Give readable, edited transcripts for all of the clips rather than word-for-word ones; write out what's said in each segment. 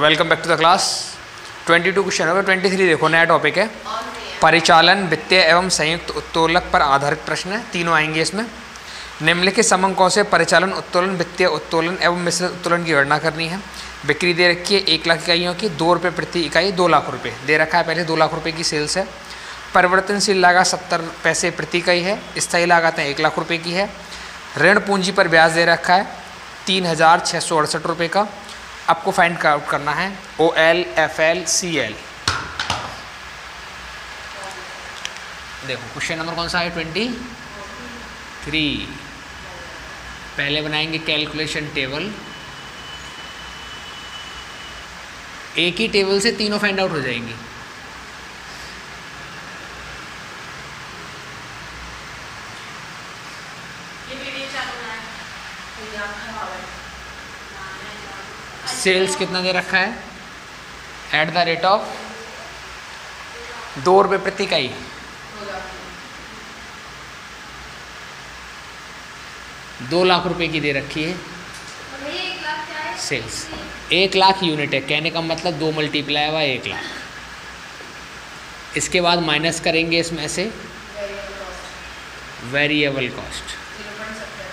Welcome back to the class. 22 question होगा। 23 देखो, नया टॉपिक है परिचालन, वित्तीय एवं संयुक्त उत्तोलक पर आधारित प्रश्न है। तीनों आएंगे इसमें। निम्नलिखित समंकों से परिचालन उत्तोलन, वित्तीय उत्तोलन एवं मिश्रित उत्तोलन की गणना करनी है। बिक्री दे रखी है 1 लाख इकाइयों की, 2 रुपये प्रति इकाई, 2 लाख रुपये दे रखा है। पहले 2 लाख रुपये की सेल्स है। परिवर्तनशील लागत 70 पैसे प्रति इकाई है। स्थायी लागत 1 लाख रुपये की है। ऋण पूंजी पर ब्याज दे रखा है 3668 रुपये का। आपको फाइंड आउट करना है OL, FL, CL। देखो क्वेश्चन नंबर कौन सा है? 23। पहले बनाएंगे कैलकुलेशन टेबल। एक ही टेबल से तीनों फाइंड आउट हो जाएंगी। सेल्स कितना दे रखा है? एट द रेट ऑफ 2 रुपये प्रति इकाई। दो लाख रुपए की दे रखी है सेल्स। 1 लाख यूनिट है, कहने का मतलब 2 मल्टीप्लाई हुआ 1 लाख। इसके बाद माइनस करेंगे इसमें से वेरिएबल कॉस्ट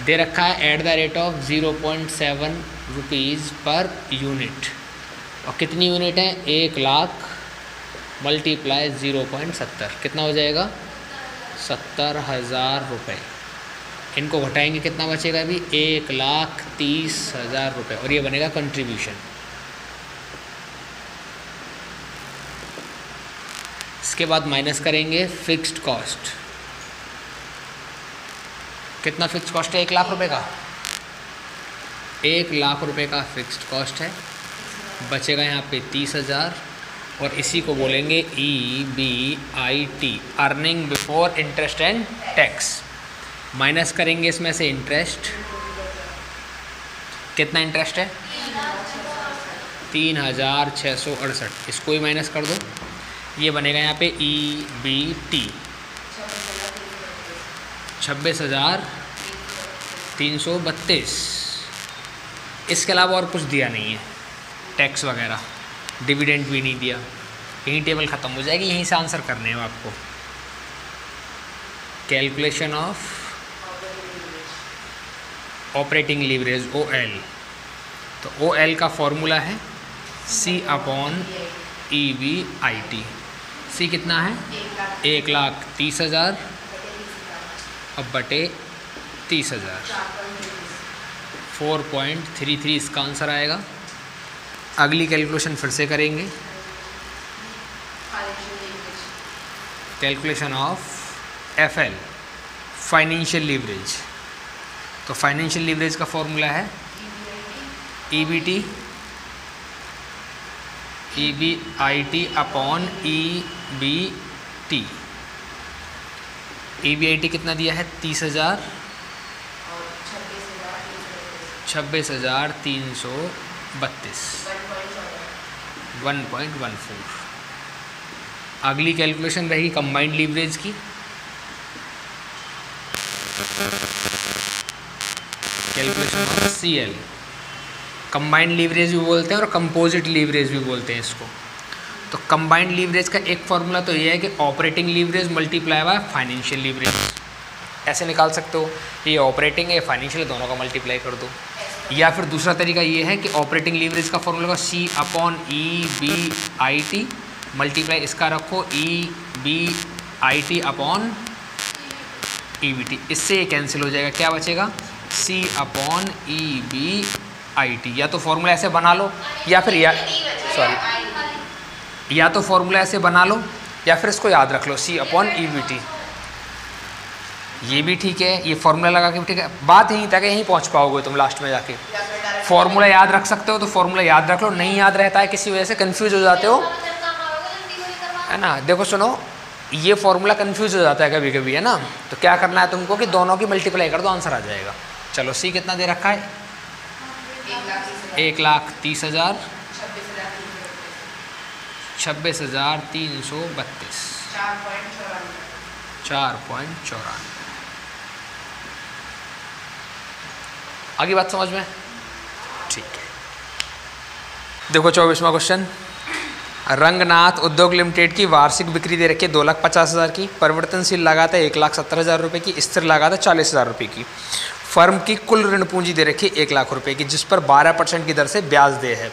दे रखा है eight the rate of 0.7 rupees per unit. और कितनी यूनिट है? 1 लाख मल्टीप्लाई 0.70 कितना हो जाएगा? 70,000 रुपये। इनको घटाएंगे कितना बचेगा? अभी 1,30,000 रुपये। और ये बनेगा कंट्रीब्यूशन। इसके बाद माइनस करेंगे फिक्स्ड कॉस्ट। कितना फिक्स कॉस्ट है? 1 लाख रुपए का। 1 लाख रुपए का फिक्स्ड कॉस्ट है। बचेगा यहाँ पे 30,000। और इसी को बोलेंगे EBIT, earning before interest and tax. Minus करेंगे इसमें से इंटरेस्ट। कितना इंटरेस्ट है? 3,668। इसको ही माइनस कर दो। ये बनेगा यहाँ पे EBT 26,332। इसके अलावा और कुछ दिया नहीं है, टैक्स वगैरह, डिविडेंड भी नहीं दिया। यहीं टेबल ख़त्म हो जाएगी। यहीं से आंसर करने हैं आपको। Calculation of operating leverage OL। तो OL का फॉर्मूला है C/EBIT। C कितना है? 1,30,000 अब बटे 30,000। 4.33 इसका आंसर आएगा। अगली कैलकुलेशन फिर से करेंगे। Calculation of FL, financial leverage. तो फाइनेंशियल लीवरेज का फॉर्मूला है EBIT अपॉन EBT। EBIT कितना दिया है? 30,000, 26,332, 1.14। अगली कैलकुलेशन रहेगी कंबाइंड लीवरेज की। Calculation of CL। Combined leverage भी बोलते हैं और कंपोजिट लीवरेज भी बोलते हैं इसको। तो कंबाइंड लीवरेज का एक फॉर्मूला तो ये है कि operating leverage multiply by financial leverage. ऐसे निकाल सकते हो, ये ऑपरेटिंग है, फाइनेंशियल, दोनों का मल्टीप्लाई कर दो। या फिर दूसरा तरीका ये है कि ऑपरेटिंग लीवरेज का फॉर्मूला C/EBIT मल्टीप्लाई इसका रखो EBIT अपॉन EBT। इससे ये कैंसिल हो जाएगा। क्या बचेगा? C/EBIT। या तो फॉर्मूला ऐसे बना लो, या फिर या तो फॉर्मूला ऐसे बना लो, या फिर इसको याद रख लो C/EBT। ये भी ठीक है, ये फॉर्मूला लगा के भी ठीक है। बात यहीं तक है, यहीं पहुंच पाओगे तुम लास्ट में जाके। फॉर्मूला याद रख सकते हो तो फॉर्मूला याद रख लो। नहीं याद रहता है किसी वजह से, कंफ्यूज हो जाते हो, है ना। देखो सुनो, ये फॉर्मूला कंफ्यूज हो जाता है कभी कभी, है ना। तो क्या करना है तुमको कि दोनों की मल्टीप्लाई कर दो, आंसर आ जाएगा। चलो C कितना दे रखा है? 1,30,000, 26,332, 4.94। आगे बात समझ में? ठीक है। देखो 24वां क्वेश्चन, रंगनाथ उद्योग लिमिटेड की वार्षिक बिक्री दे रखी है 2,50,000 की, परिवर्तनशील लागत है 1,70,000 रुपये की, स्थिर लागत है 40,000 रुपये की। फर्म की कुल ऋण पूंजी दे रखी है 1,00,000 रुपये की, जिस पर 12% की दर से ब्याज दे है।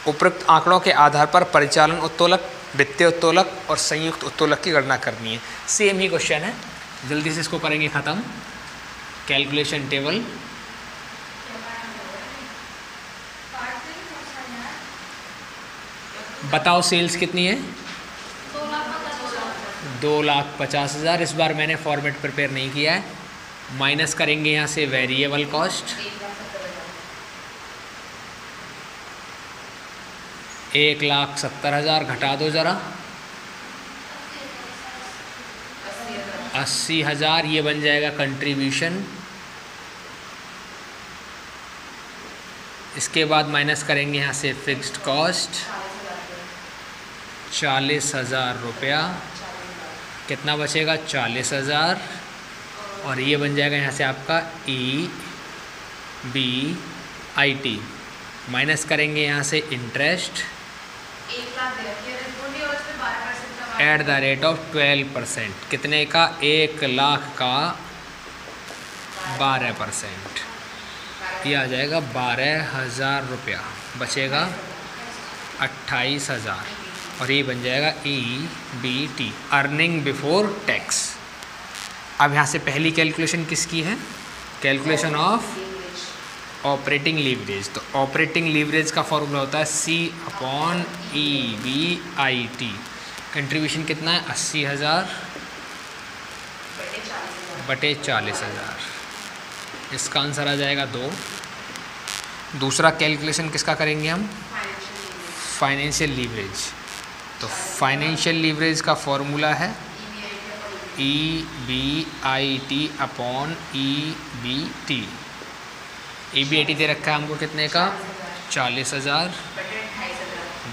उपरोक्त आंकड़ों के आधार पर परिचालन उत्तोलक, वित्तीय उत्तोलक और संयुक्त उत्तोलक की गणना करनी है। सेम ही क्वेश्चन है, जल्दी से इसको करेंगे ख़त्म। कैलकुलेशन टेबल, बताओ सेल्स कितनी है? 2,50,000। इस बार मैंने फॉर्मेट प्रिपेयर नहीं किया है। माइनस करेंगे यहाँ से वेरिएबल कॉस्ट 1,70,000, घटा दो ज़रा 80,000, ये बन जाएगा कंट्रीब्यूशन। इसके बाद माइनस करेंगे यहाँ से फिक्स्ड कॉस्ट 40,000 रुपया, कितना बचेगा? 40,000, और ये बन जाएगा यहाँ से आपका EBIT। माइनस करेंगे यहाँ से interest eight the rate of 12%, कितने का? 1,00,000 का 12%, ये आ जाएगा 12,000 रुपया, बचेगा 28,000, और ये बन जाएगा EBT, अर्निंग बिफोर टैक्स। अब यहाँ से पहली कैलकुलेशन किसकी है? Calculation of operating leverage. तो ऑपरेटिंग लीवरेज का फॉर्मूला होता है C/EBIT। कंट्रीब्यूशन कितना है? 80,000 बटे 40,000, इसका आंसर आ जाएगा 2। दूसरा कैलकुलेशन किसका करेंगे हम? Financial leverage. तो फाइनेंशियल लीवरेज का फॉर्मूला है EBIT/EBT। EBIT दे रखा है हमको कितने का? 40,000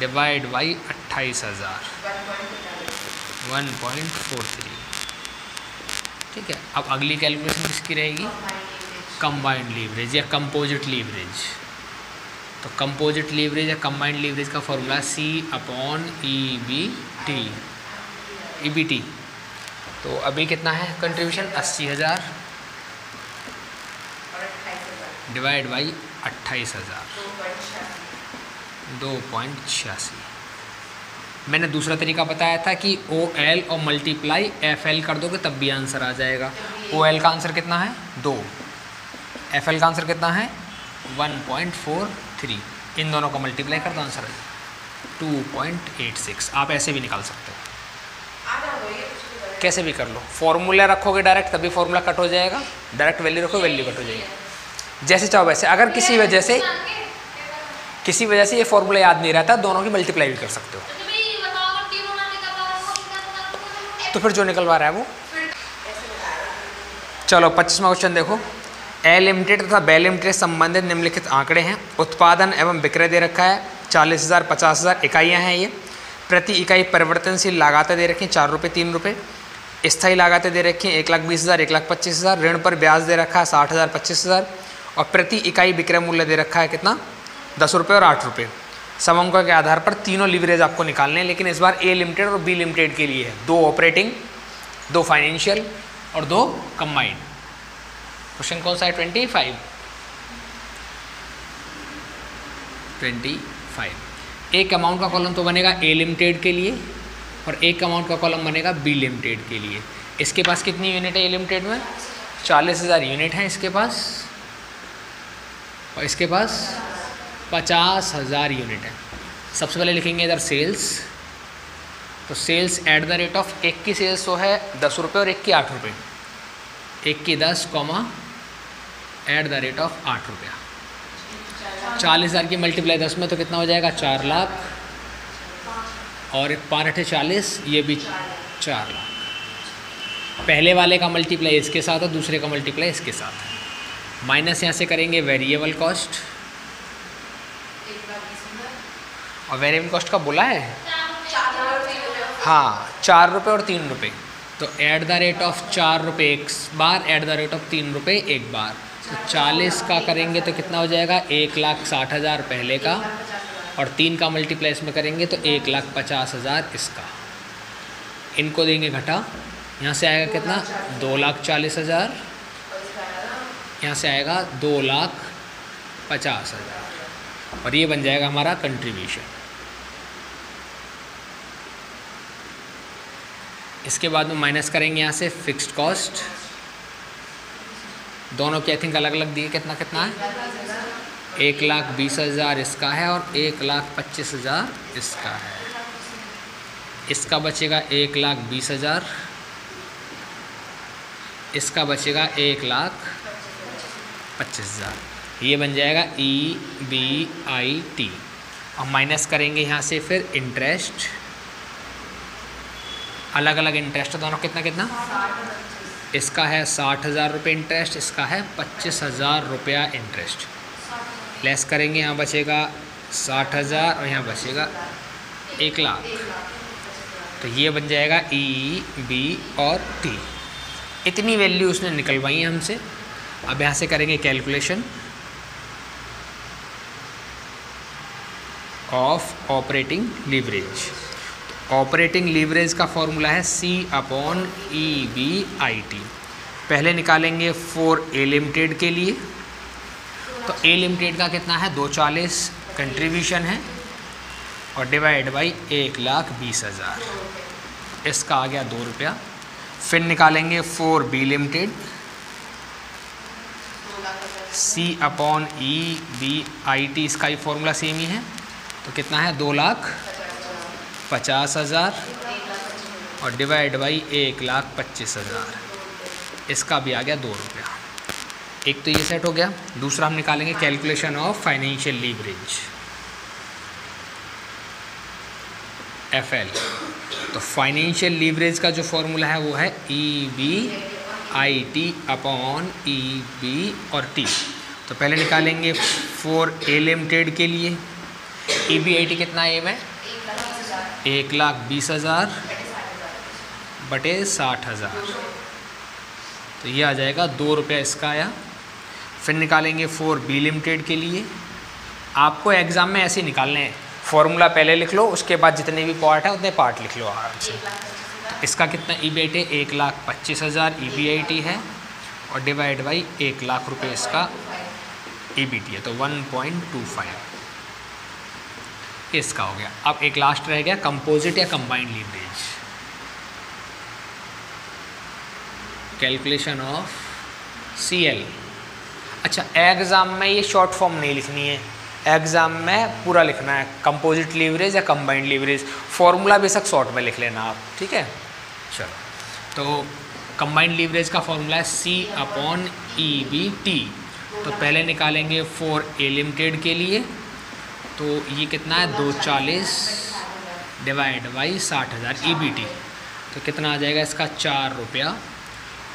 डिवाइड बाई 28,000, 1.43। ठीक है, अब अगली कैलकुलेशन किसकी रहेगी? कंबाइंड लीवरेज या कंपोजिट लीवरेज। तो कंपोजिट लीवरेज या कंबाइंड लीवरेज का फॉर्मूला C/EBT। तो अभी कितना है कंट्रीब्यूशन? 80,000 divide by 28,000, 2.86। मैंने दूसरा तरीका बताया था कि OL और मल्टीप्लाई FL कर दोगे तब भी आंसर आ जाएगा। OL का आंसर कितना है? 2। FL का आंसर कितना है? 1.43। इन दोनों को मल्टीप्लाई कर दो, आंसर है 2.86। आप ऐसे भी निकाल सकते हो, कैसे भी कर लो। फॉर्मूला रखोगे डायरेक्ट तभी फॉर्मूला कट हो जाएगा, डायरेक्ट वैल्यू रखो वैल्यू कट हो जाएगी। जैसे चाहो वैसे। अगर किसी वजह से ये फॉर्मूला याद नहीं रहता, दोनों की मल्टीप्लाई भी कर सकते हो। तो फिर जो निकलवा रहा है वो। चलो 25वां क्वेश्चन देखो। ए लिमिटेड तथा बे लिमिटेड संबंधित निम्नलिखित आंकड़े हैं। उत्पादन एवं विक्रय दे रखा है 40,000, 50,000 इकाइयाँ हैं ये। प्रति इकाई परिवर्तनशील लागतें दे रखी हैं 4 रुपये, 3 रुपये। स्थायी लागतें दे रखी हैं 1,20,000, 1,25,000। ऋण पर ब्याज दे रखा है 60,000, 25,000। और प्रति इकाई विक्रय मूल्य दे रखा है कितना? 10 रुपये और 8 रुपये। समंकों के आधार पर तीनों लीवरेज आपको निकालने हैं, लेकिन इस बार ए लिमिटेड और बी लिमिटेड के लिए है। 2 ऑपरेटिंग, 2 फाइनेंशियल और 2 कंबाइंड। क्वेश्चन कौन सा है? 25। एक अमाउंट का कॉलम तो बनेगा ए लिमिटेड के लिए और एक अमाउंट का कॉलम बनेगा बी लिमिटेड के लिए। इसके पास कितनी यूनिट है ए लिमिटेड में? 40,000 यूनिट है इसके पास, और इसके पास 50,000 यूनिट है। सबसे पहले लिखेंगे इधर सेल्स। तो sales at the rate of, एक की सेल्स तो है 10 रुपये और एक की 8 रुपये। एक की 10 एट द रेट ऑफ 8 रुपया। 40,000 की मल्टीप्लाई 10 में तो कितना हो जाएगा? 4 लाख। और 5 40, ये भी 4 लाख। पहले वाले का मल्टीप्लाई इसके साथ और दूसरे का मल्टीप्लाई इसके साथ है। माइनस यहाँ से करेंगे वेरिएबल कॉस्ट, और वेरिएबल कॉस्ट का बोला है हाँ 4 रुपये और 3 रुपये। तो एट द रेट ऑफ 4 रुपये एक बार, एट द रेट ऑफ 3 रुपये एक बार। तो 40 का करेंगे तो कितना हो जाएगा? 1,60,000 पहले का और 3 का मल्टीप्लाई इसमें करेंगे तो 1,50,000 इसका, इनको देंगे घटा, यहाँ से आएगा कितना 2,40,000, यहाँ से आएगा 2,50,000 और ये बन जाएगा हमारा कंट्रीब्यूशन। इसके बाद में माइनस करेंगे यहाँ से फिक्स्ड कॉस्ट, दोनों की आई थिंक अलग अलग दिए, कितना कितना है 1,20,000 इसका है और 1,25,000 इसका है। इसका बचेगा 1,20,000, इसका बचेगा 1,25,000, ये बन जाएगा EBIT। और माइनस करेंगे यहाँ से फिर इंटरेस्ट, अलग अलग इंटरेस्ट है दोनों, कितना कितना, इसका है 60,000 रुपये इंटरेस्ट, इसका है 25,000 रुपया इंटरेस्ट। लेस करेंगे, यहाँ बचेगा 60,000 और यहाँ बचेगा 1,00,000, तो ये बन जाएगा EB और T। इतनी वैल्यू उसने निकलवाई है हमसे। अब यहाँ से करेंगे calculation of operating leverage. Operating leverage का फॉर्मूला है C/EBIT। पहले निकालेंगे फॉर ए लिमिटेड के लिए, तो ए लिमिटेड का कितना है 240 कंट्रीब्यूशन है और डिवाइड बाई 1,20,000, इसका आ गया 2 रुपया। फिर निकालेंगे फॉर बी लिमिटेड, C/EBIT, इसका ही फॉर्मूला सेम ही है, तो कितना है 2,50,000 और डिवाइड बाई 1,25,000, इसका भी आ गया 2 रुपया। एक तो ये सेट हो गया। दूसरा हम निकालेंगे calculation of financial leverage FL। तो फाइनेंशियल लीवरेज का जो फॉर्मूला है वो है EBIT/EB और T। तो पहले निकालेंगे फॉर ए लिमिटेड के लिए, EBIT कितना है में 1,20,000 बटे 60,000, तो ये आ जाएगा 2 रुपया इसका आया। फिर निकालेंगे फॉर बी लिमिटेड के लिए, आपको एग्ज़ाम में ऐसे ही निकालने हैं, फॉर्मूला पहले लिख लो, उसके बाद जितने भी पार्ट है उतने पार्ट लिख लो आराम से। इसका कितना EBIT है 1,25,000 EBIT है और डिवाइड बाई 1,00,000 रुपये इसका EBT है, तो 1.25 इसका हो गया। अब एक लास्ट रह गया कंपोजिट या combined leverage, calculation of CL। अच्छा, एग्ज़ाम में ये शॉर्ट फॉर्म नहीं लिखनी है, एग्ज़ाम में पूरा लिखना है कंपोजिट लीवरेज या कंबाइंड लीवरेज। फॉर्मूला बेशक शॉर्ट में लिख लेना आप, ठीक है। चलो, तो कंबाइंड लीवरेज का फॉर्मूला है C/EBT। तो पहले निकालेंगे फॉर ए लिमिटेड के लिए, तो ये कितना है 240 डिवाइड बाई 60,000 EBT, तो कितना आ जाएगा इसका 4 रुपया।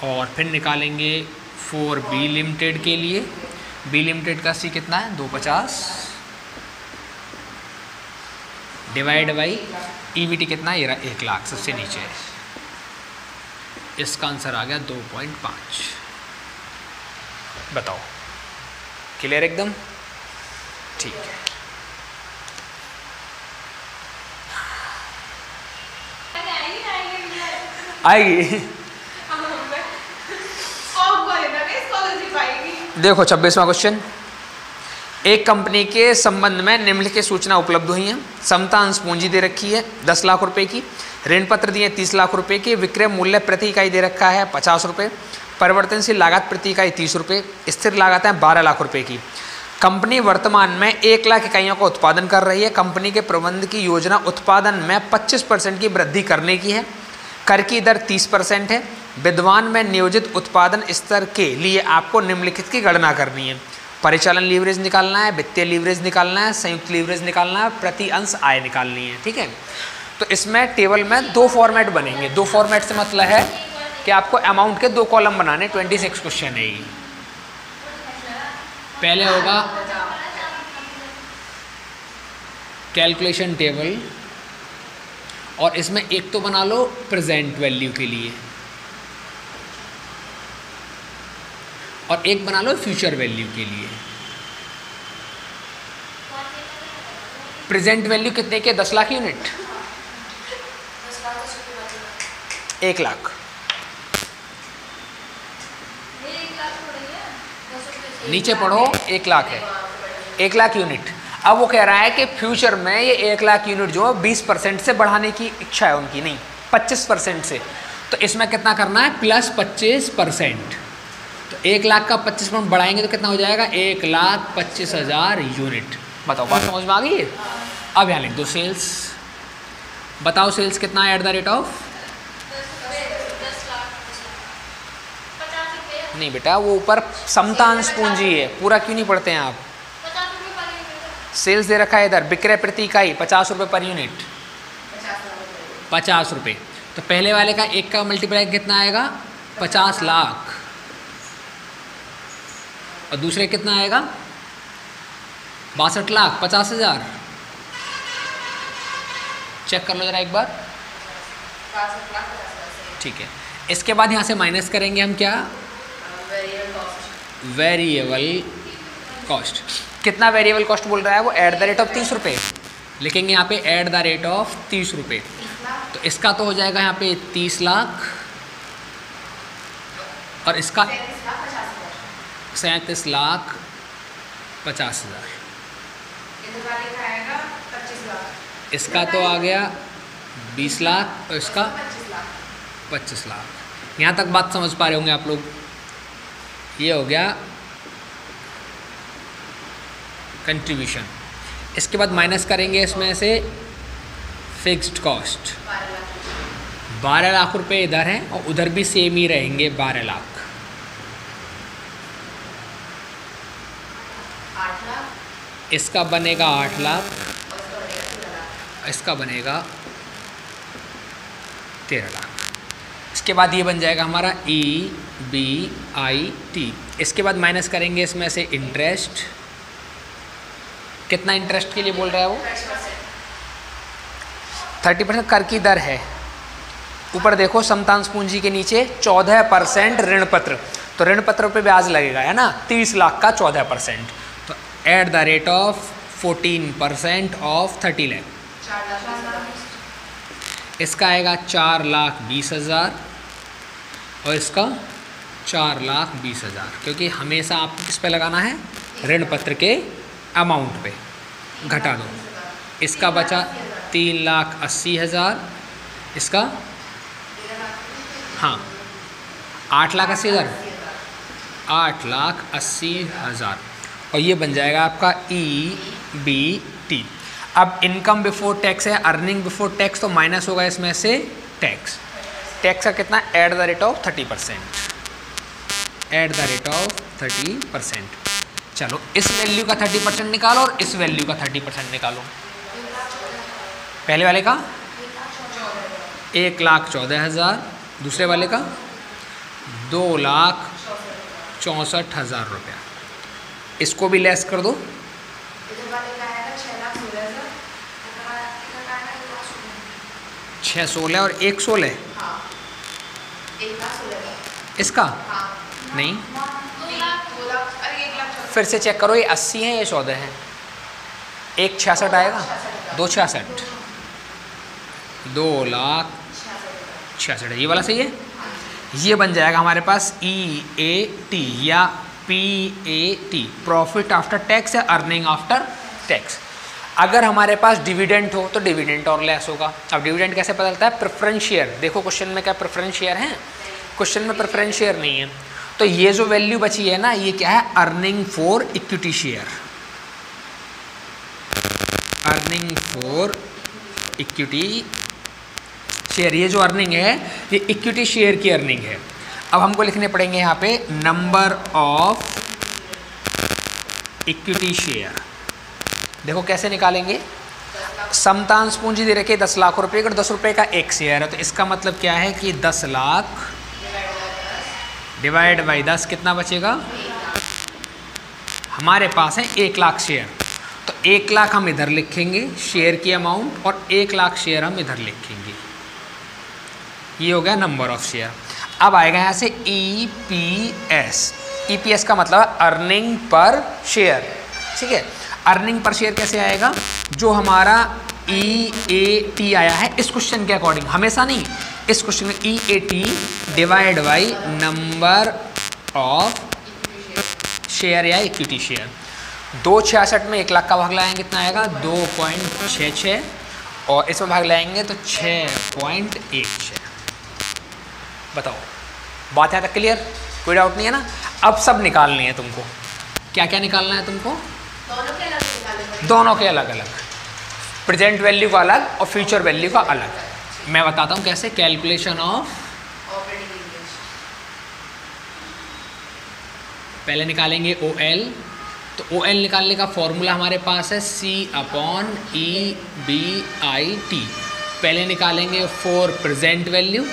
और फिर निकालेंगे फॉर बी लिमिटेड के लिए, बी लिमिटेड का C कितना है 250 डिवाइड बाई EBT कितना है 1,00,000, सबसे नीचे है, इसका आंसर आ गया 2.5। बताओ, क्लियर एकदम? ठीक है। आएगी। देखो 26वां क्वेश्चन, एक कंपनी के संबंध में निम्नलिखित सूचना उपलब्ध हुई है। समता अंश पूंजी दे रखी है 10 लाख रुपए की, ऋण पत्र दिए 30 लाख रुपए के, विक्रय मूल्य प्रति इकाई दे रखा है 50 रुपये, परिवर्तनशील लागत प्रति इकाई 30 रुपये, स्थिर लागत है 12 लाख रुपए की। कंपनी वर्तमान में 1 लाख इकाइयों का उत्पादन कर रही है। कंपनी के प्रबंध की योजना उत्पादन में 25% की वृद्धि करने की है। कर की दर 30% है। विद्वान में नियोजित उत्पादन स्तर के लिए आपको निम्नलिखित की गणना करनी है। परिचालन लीवरेज निकालना है, वित्तीय लीवरेज निकालना है, संयुक्त लीवरेज निकालना है, प्रति अंश आय निकालनी है। ठीक है, तो इसमें टेबल में 2 फॉर्मेट बनेंगे। 2 फॉर्मेट से मतलब है कि आपको अमाउंट के 2 कॉलम बनाने। 26 क्वेश्चन है ये। पहले होगा कैलकुलेशन टेबल, और इसमें एक तो बना लो प्रेजेंट वैल्यू के लिए और एक बना लो फ्यूचर वैल्यू के लिए। प्रेजेंट वैल्यू कितने के? 10 लाख यूनिट। 1 लाख। नीचे पढ़ो, 1 लाख है, 1 लाख यूनिट। अब वो कह रहा है कि फ्यूचर में ये 1 लाख यूनिट जो है 20% से बढ़ाने की इच्छा है उनकी, नहीं 25% से। तो इसमें कितना करना है? प्लस 25%। तो 1 लाख का 25% बढ़ाएंगे तो कितना हो जाएगा? 1,25,000 यूनिट। बताओ बात समझ में आ गई है? अब यहाँ लिख दो सेल्स। बताओ सेल्स कितना है एट द रेट ऑफ? नहीं बेटा, वो ऊपर समतांश पूंजी है, पूरा क्यों नहीं पढ़ते हैं आप? सेल्स दे रखा है इधर, विक्रय प्रति इकाई 50 रुपये पर यूनिट, 50 रुपये। तो पहले वाले का 1 का मल्टीप्लाई कितना आएगा? 50 लाख। और दूसरे कितना आएगा? 62 लाख 50,000। चेक कर लो जरा एक बार। ठीक है, इसके बाद यहाँ से माइनस करेंगे हम क्या? Variable cost. कितना वेरिएबल कॉस्ट बोल रहा है वो? एट द रेट ऑफ 30 रुपये। लिखेंगे यहाँ पे एट द रेट ऑफ 30 रुपये। तो इसका तो हो जाएगा यहाँ पे 30 लाख और इसका 37 लाख 50,000। इसका तो आ गया 20 लाख और इसका 25 लाख। यहाँ तक बात समझ पा रहे होंगे आप लोग? ये हो गया कंट्रीब्यूशन। इसके बाद माइनस करेंगे इसमें से फिक्स्ड कॉस्ट। 12 लाख रुपए इधर हैं और उधर भी सेम ही रहेंगे 12 लाख। 8 लाख। इसका बनेगा 8 लाख, इसका बनेगा 13 लाख। इसके बाद ये बन जाएगा हमारा EBIT। इसके बाद माइनस करेंगे इसमें से इंटरेस्ट। कितना इंटरेस्ट के लिए बोल रहा है वो? 30% कर की दर है। ऊपर देखो समतांश पूंजी के नीचे 14% ऋण पत्र, तो ऋण पत्र पे ब्याज लगेगा, है ना? 30 लाख का 14%, तो eight the rate of 14% of 30 lakh. इसका आएगा 4,20,000 और इसका 4,20,000, क्योंकि हमेशा आपको किस पे लगाना है? ऋण पत्र के अमाउंट पे। घटा दो। इसका बचा 3,80,000, इसका हाँ 8,80,000, 8,80,000 और ये बन जाएगा आपका EBT। अब इनकम बिफोर टैक्स है, अर्निंग बिफोर टैक्स, तो माइनस होगा इसमें से टैक्स। टैक्स का कितना? Eight the rate of 30%, eight the rate of 30%। चलो इस वैल्यू का 30% निकालो और इस वैल्यू का 30% निकालो। पहले वाले का 1,14,000, दूसरे वाले का 2,64,000 रुपया। इसको भी लेस कर दो। 6,16 और 1,16 इसका नहीं, फिर से चेक करो, ये 80 है, ये 14 है। 1,66 आएगा, 2,66, 2,66,000, ये वाला सही है। ये बन जाएगा हमारे पास EAT या PAT, प्रॉफिट आफ्टर टैक्स या अर्निंग आफ्टर टैक्स। अगर हमारे पास डिविडेंड हो तो डिविडेंड और लेस होगा। अब डिविडेंड कैसे पता चलता है? Preference share. देखो क्वेश्चन में क्या प्रेफरेंस शेयर है? क्वेश्चन में प्रेफरेंस शेयर नहीं है। तो ये जो वैल्यू बची है ना, ये क्या है? Earning for equity share, earning for equity share. ये जो अर्निंग है ये इक्विटी शेयर की अर्निंग है। अब हमको लिखने पड़ेंगे यहाँ पे नंबर ऑफ इक्विटी शेयर। देखो कैसे निकालेंगे? समतांश पूंजी दे रखी है 10 लाख रुपये, अगर 10 रुपये का एक शेयर है तो इसका मतलब क्या है कि 10 लाख डिवाइड बाई 10 कितना बचेगा? हमारे पास है 1 लाख शेयर, तो 1 लाख हम इधर लिखेंगे शेयर की अमाउंट और 1 लाख शेयर हम इधर लिखेंगे। ये हो गया नंबर ऑफ शेयर। अब आएगा यहाँ से EPS। EPS का मतलब अर्निंग पर शेयर, ठीक है। अर्निंग पर शेयर कैसे आएगा? जो हमारा EAT आया है इस क्वेश्चन के अकॉर्डिंग, हमेशा नहीं, इस क्वेश्चन में EAT divide by number of share या इक्विटी शेयर। 266 में 1 लाख का भाग लाएंगे कितना आएगा? 2.66 और इसमें भाग लाएंगे तो 6.16। बताओ, बात है तक क्लियर? कोई डाउट नहीं है ना? अब सब निकालनी है तुमको। क्या क्या निकालना है तुमको? दोनों के अलग अलग, प्रेजेंट वैल्यू का अलग और फ्यूचर वैल्यू का अलग। मैं बताता हूँ कैसे। कैलकुलेशन ऑफ, पहले निकालेंगे OL, तो OL निकालने का फॉर्मूला हमारे पास है C/EBIT। पहले निकालेंगे for present value,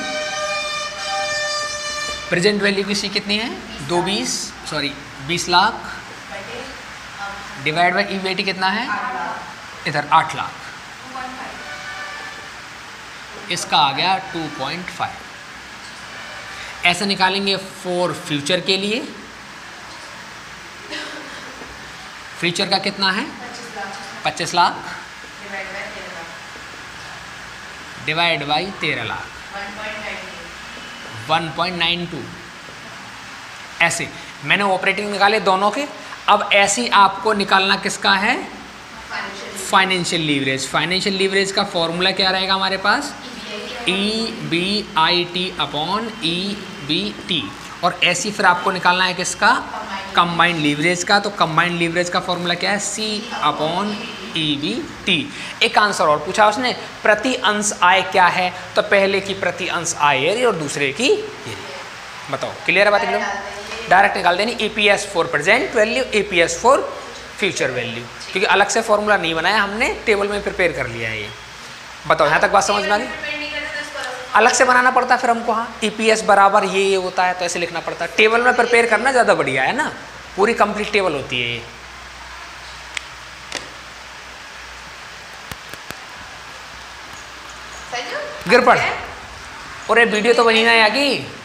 present value की C कितनी है? 20 लाख डिवाइड बाई EBIT कितना है? इधर 8 लाख, इसका आ गया 2.5। ऐसे निकालेंगे फॉर फ्यूचर के लिए, फ्यूचर का कितना है? 25 लाख डिवाइड बाई 13 लाख, 1.92। ऐसे मैंने ऑपरेटिंग निकाले दोनों के। अब ऐसे आपको निकालना किसका है? Financial leverage. फाइनेंशियल लीवरेज का फॉर्मूला क्या रहेगा हमारे पास? EBIT/EBT। और ऐसी फिर आपको निकालना है किसका? कंबाइंड लीवरेज का। तो कंबाइंड लीवरेज का फॉर्मूला क्या है? C/EBT। एक आंसर और पूछा उसने, प्रति अंश आय क्या है? तो पहले की प्रति अंश आय और दूसरे की। बताओ, क्लियर है बात एकदम? डायरेक्ट निकाल देनी। EPS for present value, EPS for future value, क्योंकि अलग से फॉर्मूला नहीं बनाया हमने, टेबल में प्रिपेयर कर लिया है ये। बताओ, यहाँ तक बात समझ में आ गई? अलग से बनाना पड़ता है फिर हमको। हाँ, EPS बराबर ये होता है तो ऐसे लिखना पड़ता है। टेबल में प्रिपेयर करना ज़्यादा बढ़िया है ना, पूरी कंप्लीट टेबल होती है ये। गिर पड़, और ये वीडियो तो बनी ना आगे।